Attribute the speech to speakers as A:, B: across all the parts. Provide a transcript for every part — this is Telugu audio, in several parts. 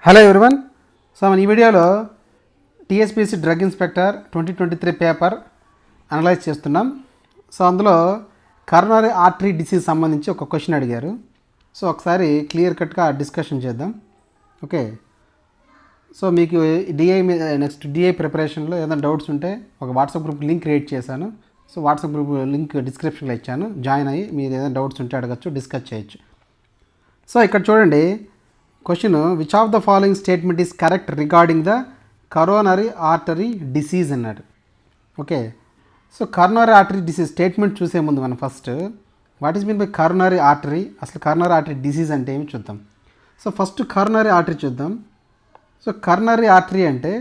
A: Hello everyone. సో మన ఈ వీడియోలో TSPSC drug inspector 2023 paper analyse చేస్తున్నాం. సో అందులో కరోనరీ ఆర్టరీ డిసీజ్ సంబంధించి ఒక క్వశ్చన్ అడిగారు. సో ఒకసారి క్లియర్ కట్గా డిస్కషన్ చేద్దాం. ఓకే, సో మీకు నెక్స్ట్ డిఐ ప్రిపరేషన్లో ఏదైనా డౌట్స్ ఉంటే ఒక వాట్సాప్ గ్రూప్ లింక్ క్రియేట్ చేశాను. సో వాట్సాప్ గ్రూప్ లింక్ డిస్క్రిప్షన్లో ఇచ్చాను, జాయిన్ అయ్యి మీరు ఏదైనా డౌట్స్ ఉంటే అడగచ్చు, డిస్కస్ చేయొచ్చు. సో ఇక్కడ చూడండి question, which of the following statement is correct regarding the coronary artery disease అన్నాడు. Okay, so coronary artery disease statement చూసే ముందు మనం first what is mean by coronary artery, అసలు కరోనరీ ఆర్టరీ డిసీజ్ అంటే ఏమి చూద్దాం. సో ఫస్ట్ కరోనరీ ఆర్టరీ చూద్దాం. సో కరోనరీ ఆర్టరీ అంటే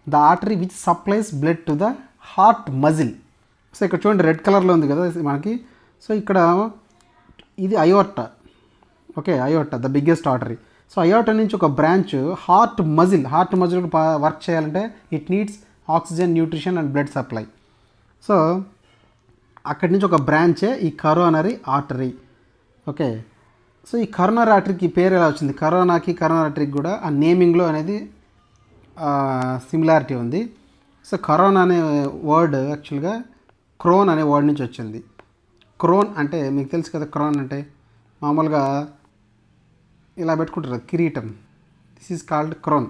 A: the artery which supplies blood to the heart muscle. So ఇక్కడ చూడండి రెడ్ కలర్లో ఉంది కదా మనకి. సో ఇక్కడ ఇది aorta. Okay, aorta the biggest artery. So aorta నుంచి ఒక బ్రాంచ్ హార్ట్ మజిల్ వర్క్ చేయాలంటే it needs oxygen, nutrition and blood supply. So అక్కడి నుంచి ఒక బ్రాంచే ఈ కరోనరీ ఆర్టరీ. ఓకే, సో ఈ కరోనరీ ఆర్టరీకి పేరు ఎలా వచ్చింది? కరోనాకి కరోనరీ ఆర్టరీకి కూడా ఆ నేమింగ్లో అనేది సిమిలారిటీ ఉంది. సో కరోనా అనే వర్డ్ యాక్చువల్గా క్రోన్ అనే వర్డ్ నుంచి వచ్చింది. క్రోన్ అంటే మీకు తెలుసు కదా, క్రోన్ అంటే మామూలుగా ఇలా పెట్టుకుంటారు కిరీటం. This is called crown.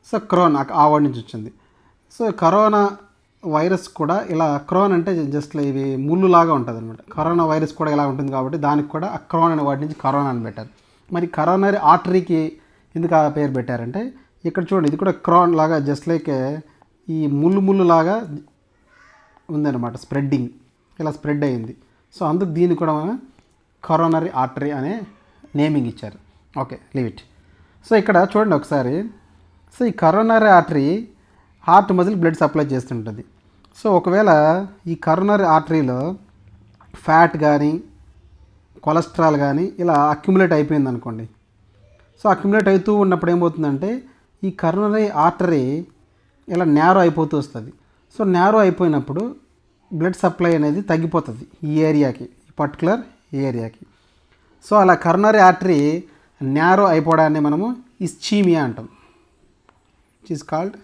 A: So crown ఆ వర్డ్ నుంచి వచ్చింది. సో కరోనా వైరస్ కూడా ఇలా క్రోన్ అంటే జస్ట్ ఇవి ముళ్ళులాగా ఉంటుంది అనమాట. కరోనా వైరస్ కూడా ఇలా ఉంటుంది కాబట్టి దానికి కూడా ఆ క్రోన్ అనే వర్డ్ నుంచి కరోనా అని పెట్టారు. మరి కరోనరీ ఆర్టరీకి ఎందుకు ఆ పేరు పెట్టారంటే ఇక్కడ చూడండి, ఇది కూడా క్రోన్ లాగా జస్ట్ లైక్ ఈ ముళ్ళు లాగా ఉందన్నమాట, స్ప్రెడ్డింగ్ ఇలా స్ప్రెడ్ అయ్యింది. సో అందుకు దీన్ని కూడా కరోనరీ ఆర్టరీ అనే నేమింగ్ ఇచ్చారు. Okay, leave it. సో ఇక్కడ చూడండి ఒకసారి. సో ఈ coronary artery heart muscle blood supply చేస్తుంటుంది. సో ఒకవేళ ఈ కరోనరీ ఆర్టరీలో ఫ్యాట్ కానీ కొలెస్ట్రాల్ కానీ ఇలా అక్యుములేట్ అయిపోయింది అనుకోండి. సో అక్యుములేట్ అవుతూ ఉన్నప్పుడు ఏమవుతుందంటే ఈ కరోనరీ ఆర్టరీ ఇలా నేరో అయిపోతూ వస్తుంది. సో నేరో అయిపోయినప్పుడు బ్లడ్ సప్లై అనేది తగ్గిపోతుంది ఈ ఏరియాకి, ఈ పర్టికులర్ ఏరియాకి. సో అలా కరోనరీ ఆర్టరీ నేరో అయిపోవడాన్ని మనము ఇస్చీమియా అంటాం. It is called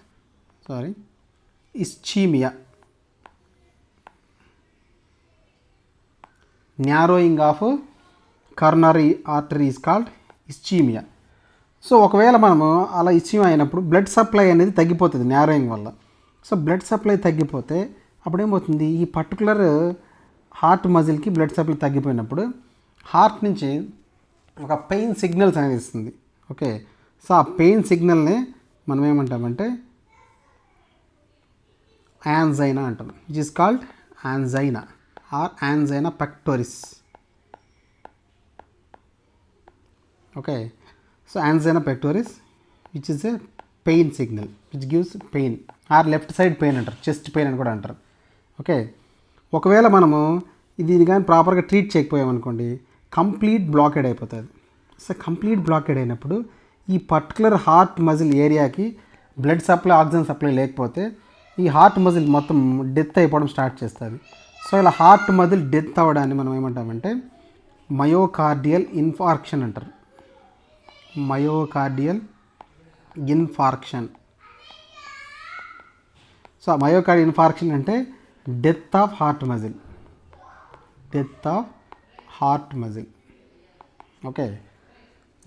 A: ischaemia. Narrowing of coronary artery is called ischaemia. So ఒకవేళ మనము అలా ఇస్చీమియా అయినప్పుడు బ్లడ్ సప్లై అనేది తగ్గిపోతుంది న్యారోయింగ్ వల్ల. సో బ్లడ్ సప్లై తగ్గిపోతే అప్పుడేమవుతుంది, ఈ పర్టికులర్ హార్ట్ మజిల్కి బ్లడ్ సప్లై తగ్గిపోయినప్పుడు హార్ట్ నుంచి ఒక పెయిన్ సిగ్నల్స్ అనేది ఇస్తుంది. ఓకే, సో ఆ పెయిన్ సిగ్నల్ని మనం ఏమంటామంటే యాంజైనా అంటాం. It is called angina or angina pectoris. Okay, so angina pectoris which is a pain signal which gives pain or left side pain అంటారు, చెస్ట్ పెయిన్ అని కూడా అంటారు. ఓకే, ఒకవేళ మనము ఇది కానీ ప్రాపర్గా ట్రీట్ చేయకపోయామనుకోండి కంప్లీట్ బ్లాకేడ్ అయిపోతుంది. సో కంప్లీట్ బ్లాకేడ్ అయినప్పుడు ఈ పర్టికులర్ హార్ట్ మజిల్ ఏరియాకి బ్లడ్ సప్లై, ఆక్సిజన్ సప్లై లేకపోతే ఈ హార్ట్ మజిల్ మొత్తం డెత్ అయిపోవడం స్టార్ట్ చేస్తుంది. సో ఇలా హార్ట్ మజిల్ డెత్ అవ్వడాన్ని మనం ఏమంటామంటే మయోకార్డియల్ ఇన్ఫార్క్షన్ అంటారు. Myocardial infarction. So myocardial infarction అంటే death of heart muscle. Death of heart muscle. Okay,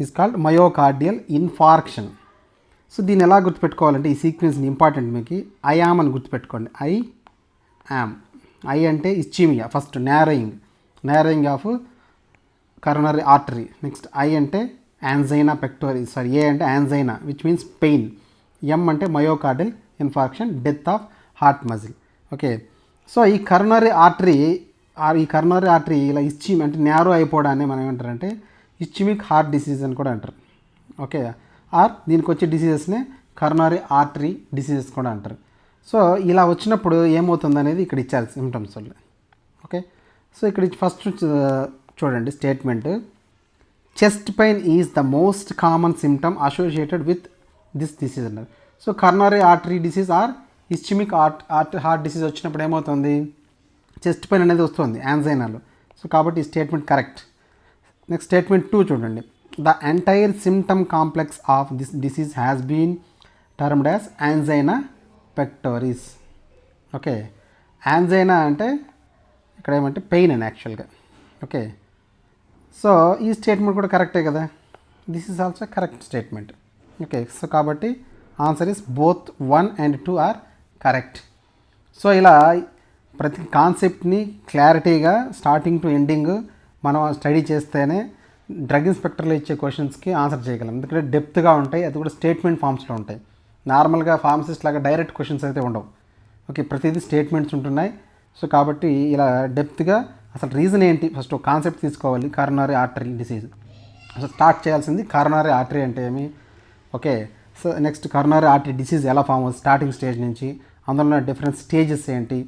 A: is called myocardial infarction. So దీన్ని ఎలా గుర్తుపెట్టుకోవాలంటే ఈ సీక్వెన్స్ని ఇంపార్టెంట్ మీకు ఐ యామ్ అని గుర్తుపెట్టుకోండి. I am. ఐ అంటే ischaemia, first narrowing of coronary artery. Next I అంటే యాంజైనా పెక్టోరీ, ఏ అంటే యాంజైనా విచ్ మీన్స్ పెయిన్. ఎం అంటే myocardial infarction, death of heart muscle. Okay, so ఈ కరోనరీ ఆర్టరీ ఇలా ఇస్చీమి అంటే నేరో అయిపోవడాన్ని మనం ఏమంటారంటే ఇస్చిమిక్ హార్ట్ డిసీజ్ అని కూడా అంటారు. ఓకే, ఆర్ దీనికి వచ్చే డిసీజెస్నే కరోనరీ ఆర్టరీ డిసీజెస్ కూడా అంటారు. సో ఇలా వచ్చినప్పుడు ఏమవుతుంది అనేది ఇక్కడ ఇచ్చారు సిమ్టమ్స్ వల్ల. ఓకే, సో ఇక్కడ ఫస్ట్ చూడండి statement, chest pain is the most common symptom associated with this disease అన్నారు. So coronary artery disease or ischaemic heart disease వచ్చినప్పుడు ఏమవుతుంది, చెస్ట్ పెయిన్ అనేది వస్తుంది యాంజైనాలో. సో కాబట్టి ఈ స్టేట్మెంట్ కరెక్ట్. నెక్స్ట్ స్టేట్మెంట్ 2 చూడండి, the entire symptom complex of this disease has been termed as angina pectoris. Okay, angina అంటే ఇక్కడ ఏమంటే పెయిన్ అని యాక్చువల్గా. ఓకే, సో ఈ స్టేట్మెంట్ కూడా కరెక్టే కదా, this is also correct statement. Okay, so కాబట్టి answer is both 1 and 2 are correct. So ఇలా ప్రతి కాన్సెప్ట్ని క్లారిటీగా స్టార్టింగ్ టు ఎండింగ్ మనం స్టడీ చేస్తేనే డ్రగ్ ఇన్స్పెక్టర్లో ఇచ్చే క్వశ్చన్స్కి ఆన్సర్ చేయగలం. ఎందుకంటే డెప్త్గా ఉంటాయి, అది కూడా స్టేట్మెంట్ ఫామ్స్లో ఉంటాయి. నార్మల్గా ఫార్మసిస్ట్ లాగా డైరెక్ట్ క్వశ్చన్స్ అయితే ఉండవు. ఓకే, ప్రతిదీ స్టేట్మెంట్స్ ఉంటున్నాయి. సో కాబట్టి ఇలా డెప్త్గా అసలు రీజన్ ఏంటి, ఫస్ట్ ఒక కాన్సెప్ట్ తీసుకోవాలి. కరోనరీ ఆర్టరీ డిసీజ్ అసలు స్టార్ట్ చేయాల్సింది కరోనరీ ఆర్టరీ అంటే ఏమి. Okay, so next coronary artery disease ఎలా ఫామ్ అవుతుంది స్టార్టింగ్ స్టేజ్ నుంచి, అందులో ఉన్న డిఫరెంట్ స్టేజెస్ ఏంటి.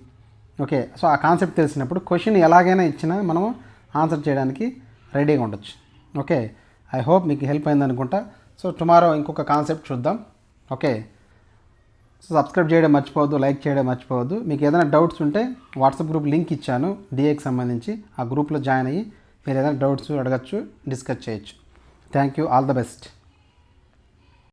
A: ఓకే, సో ఆ కాన్సెప్ట్ తెలిసినప్పుడు క్వశ్చన్ ఎలాగైనా ఇచ్చినా మనము ఆన్సర్ చేయడానికి రెడీగా ఉండొచ్చు. ఓకే, ఐ హోప్ మీకు హెల్ప్ అయింది అనుకుంటా. సో టుమారో ఇంకొక కాన్సెప్ట్ చూద్దాం. ఓకే, సో సబ్స్క్రైబ్ చేయడం మర్చిపోవద్దు, లైక్ చేయడం మర్చిపోవద్దు. మీకు ఏదైనా డౌట్స్ ఉంటే వాట్సాప్ గ్రూప్ లింక్ ఇచ్చాను డిఏకి సంబంధించి, ఆ గ్రూప్లో జాయిన్ అయ్యి మీరు ఏదైనా డౌట్స్ అడగచ్చు, డిస్కస్ చేయొచ్చు. Thank you, all the best.